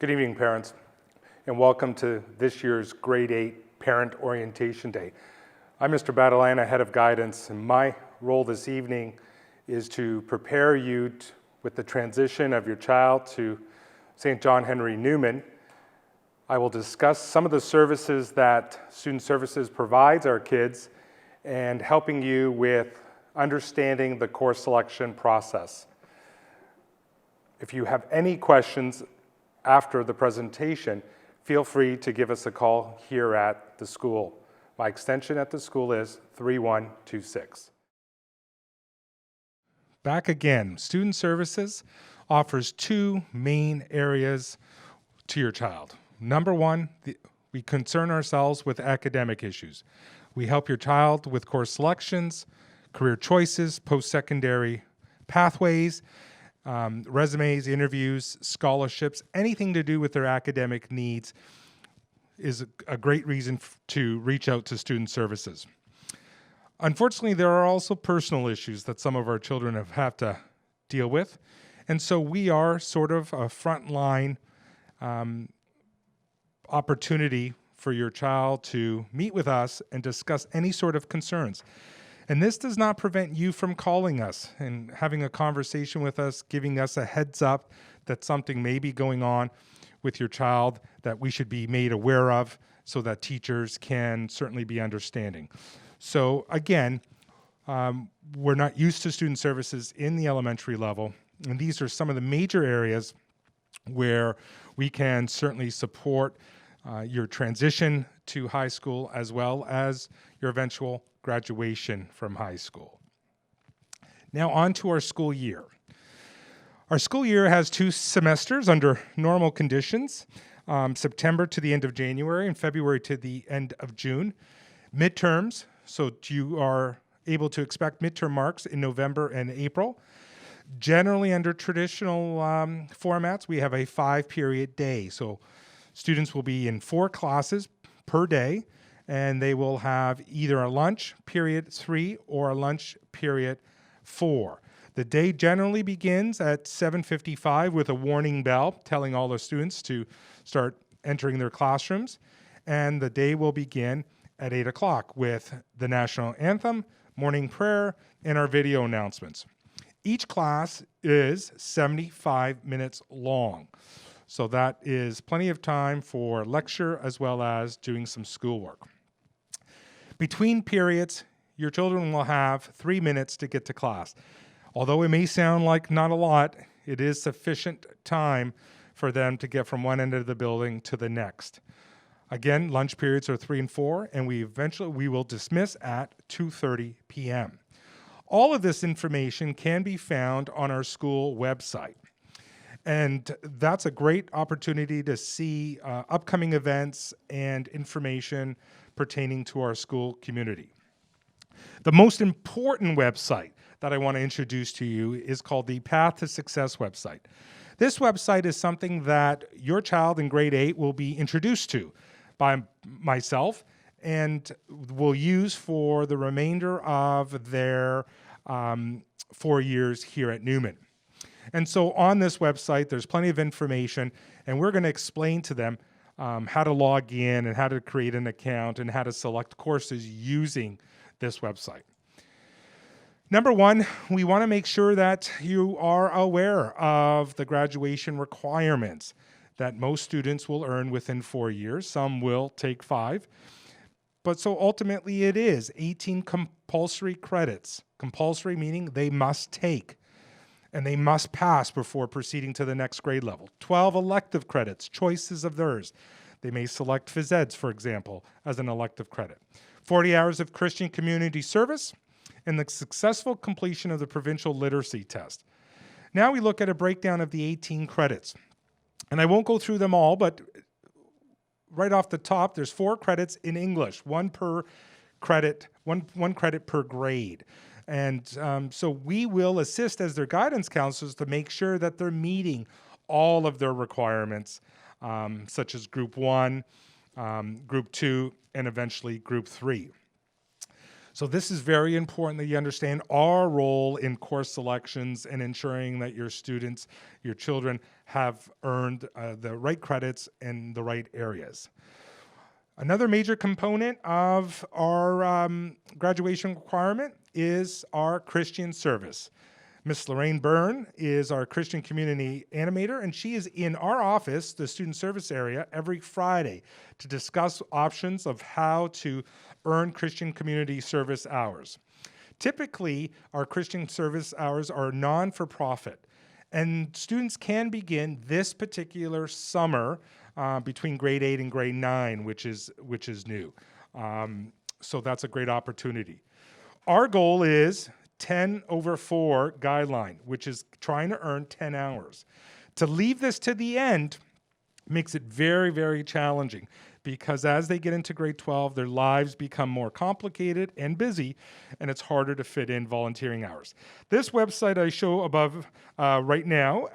Good evening, parents, and welcome to this year's Grade 8 Parent Orientation Day. I'm Mr. Badalana, Head of Guidance, and my role this evening is to prepare you with the transition of your child to St. John Henry Newman. I will discuss some of the services that Student Services provides our kids and helping you with understanding the course selection process. If you have any questions after the presentation, feel free to give us a call here at the school. My extension at the school is 3126. Back again, Student Services offers two main areas to your child. Number one, we concern ourselves with academic issues. We help your child with course selections, career choices, post-secondary pathways, resumes, interviews, scholarships, anything to do with their academic needs is a great reason to reach out to Student Services. Unfortunately, there are also personal issues that some of our children have had to deal with, and so we are sort of a frontline opportunity for your child to meet with us and discuss any sort of concerns. And this does not prevent you from calling us and having a conversation with us, giving us a heads up that something may be going on with your child that we should be made aware of so that teachers can certainly be understanding. So again, we're not used to Student Services in the elementary level, and these are some of the major areas where we can certainly support your transition to high school as well as your eventual graduation from high school. Now on to our school year. Our school year has 2 semesters under normal conditions, September to the end of January and February to the end of June. Midterms, so you are able to expect midterm marks in November and April. Generally under traditional formats, we have a 5-period day. So students will be in 4 classes per day, and they will have either a lunch period 3 or a lunch period 4. The day generally begins at 7:55 with a warning bell telling all the students to start entering their classrooms, and the day will begin at 8 o'clock with the national anthem, morning prayer, and our video announcements. Each class is 75 minutes long, so that is plenty of time for lecture as well as doing some schoolwork. Between periods, your children will have 3 minutes to get to class. Although it may sound like not a lot, it is sufficient time for them to get from one end of the building to the next. Again, lunch periods are 3 and 4, and we will dismiss at 2:30 p.m. All of this information can be found on our school website. And that's a great opportunity to see upcoming events and information pertaining to our school community. The most important website that I want to introduce to you is called the Path to Success website. This website is something that your child in grade 8 will be introduced to by myself and will use for the remainder of their 4 years here at Newman. And so on this website, there's plenty of information, and we're going to explain to them how to log in and how to create an account and how to select courses using this website. Number one, we want to make sure that you are aware of the graduation requirements that most students will earn within 4 years. Some will take 5. But so ultimately it is 18 compulsory credits. Compulsory meaning they must take and they must pass before proceeding to the next grade level. 12 elective credits, choices of theirs. They may select phys eds, for example, as an elective credit. 40 hours of Christian community service, and the successful completion of the provincial literacy test. Now we look at a breakdown of the 18 credits. And I won't go through them all, but right off the top, there's 4 credits in English, one credit per grade. And so we will assist as their guidance counselors to make sure that they're meeting all of their requirements, such as Group 1, Group 2, and eventually Group 3. So this is very important that you understand our role in course selections and ensuring that your students, your children, have earned the right credits in the right areas. Another major component of our graduation requirement is our Christian service. Miss Lorraine Byrne is our Christian community animator, and she is in our office, the student service area, every Friday to discuss options of how to earn Christian community service hours. Typically, our Christian service hours are non-for-profit, and students can begin this particular summer between grade 8 and grade 9, which is new. So that's a great opportunity. Our goal is 10/4 guideline, which is trying to earn 10 hours. To leave this to the end makes it very, very challenging, because as they get into grade 12, their lives become more complicated and busy, and it's harder to fit in volunteering hours. This website I show above right now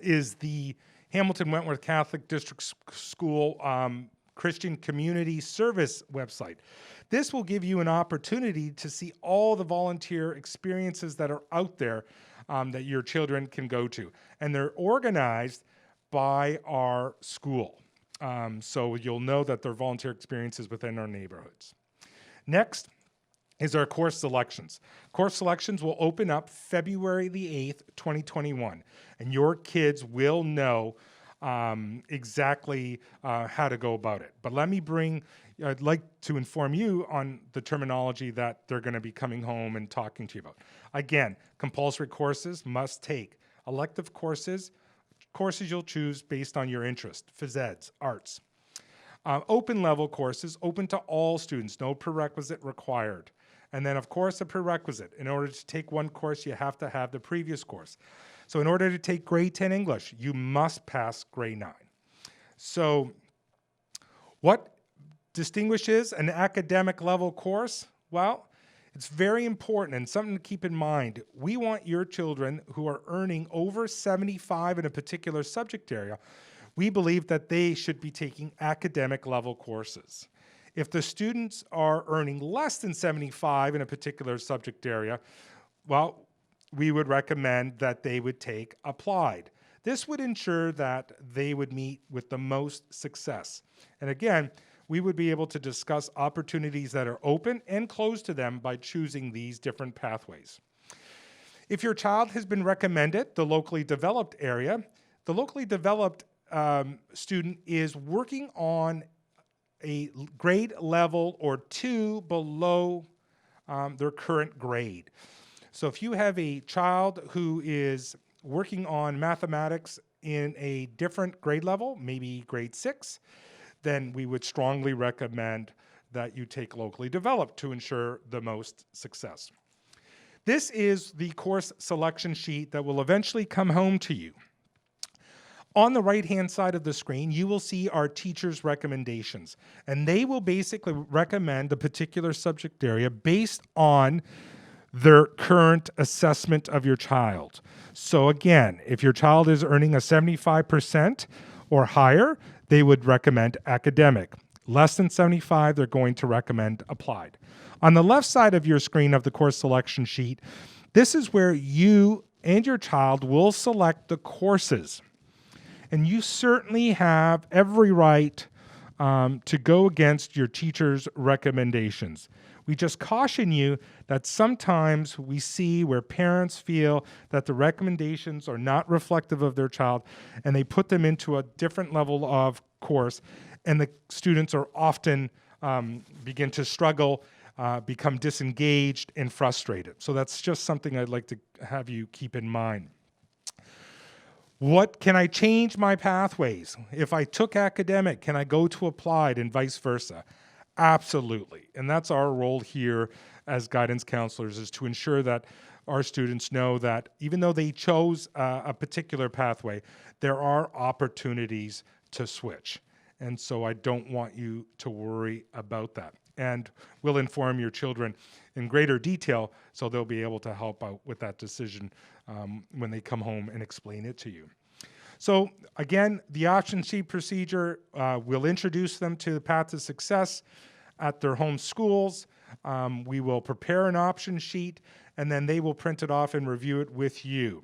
is the Hamilton Wentworth Catholic District School Christian Community Service website. This will give you an opportunity to see all the volunteer experiences that are out there that your children can go to. And they're organized by our school. So you'll know that there are volunteer experiences within our neighborhoods. Next is our course selections. Course selections will open up February the 8th, 2021, and your kids will know exactly how to go about it. But I'd like to inform you on the terminology that they're going to be coming home and talking to you about. Again, compulsory courses must take. Elective courses you'll choose based on your interest, phys eds, arts. Open level courses, open to all students, no prerequisite required. And then, of course, a prerequisite. In order to take one course, you have to have the previous course. So in order to take grade 10 English, you must pass grade 9. So what distinguishes an academic level course? Well, it's very important and something to keep in mind. We want your children who are earning over 75 in a particular subject area, we believe that they should be taking academic level courses. If the students are earning less than 75 in a particular subject area, well, we would recommend that they would take applied. This would ensure that they would meet with the most success. And again, we would be able to discuss opportunities that are open and closed to them by choosing these different pathways. If your child has been recommended the locally developed area, the locally developed student is working on a grade level or 2 below their current grade. So if you have a child who is working on mathematics in a different grade level, maybe grade 6, then we would strongly recommend that you take locally developed to ensure the most success. This is the course selection sheet that will eventually come home to you. On the right-hand side of the screen, you will see our teachers' recommendations, and they will basically recommend a particular subject area based on their current assessment of your child. So again, if your child is earning a 75% or higher, they would recommend academic. Less than 75, they're going to recommend applied. On the left side of your screen of the course selection sheet, this is where you and your child will select the courses. And you certainly have every right to go against your teacher's recommendations. We just caution you that sometimes we see where parents feel that the recommendations are not reflective of their child, and they put them into a different level of course, and the students are often begin to struggle, become disengaged and frustrated. So that's just something I'd like to have you keep in mind. What can I change my pathways? If I took academic, can I go to applied and vice versa? Absolutely. And that's our role here as guidance counselors, is to ensure that our students know that even though they chose a particular pathway, there are opportunities to switch. And so I don't want you to worry about that. And we'll inform your children in greater detail so they'll be able to help out with that decision when they come home and explain it to you. So again, the option sheet procedure, we'll introduce them to the path to success at their home schools. We will prepare an option sheet, and then they will print it off and review it with you.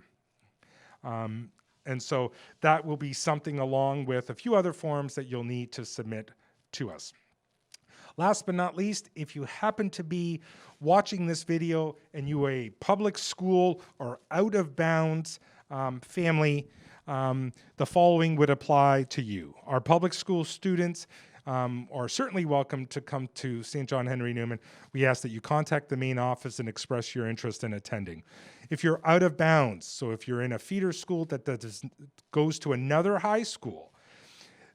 And so that will be something along with a few other forms that you'll need to submit to us. Last but not least, if you happen to be watching this video and you are a public school or out of bounds family, the following would apply to you. Our public school students are certainly welcome to come to St. John Henry Newman. We ask that you contact the main office and express your interest in attending. If you're out of bounds, so if you're in a feeder school that goes to another high school,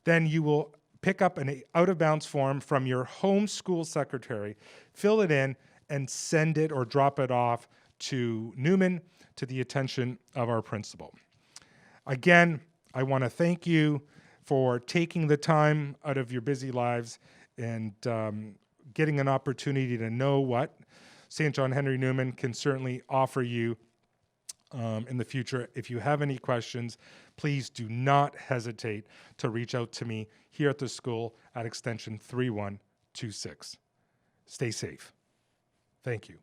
then you will pick up an out-of-bounds form from your home school secretary, fill it in, and send it or drop it off to Newman to the attention of our principal. Again, I want to thank you for taking the time out of your busy lives and getting an opportunity to know what St. John Henry Newman can certainly offer you in the future. If you have any questions, please do not hesitate to reach out to me here at the school at extension 3126. Stay safe. Thank you.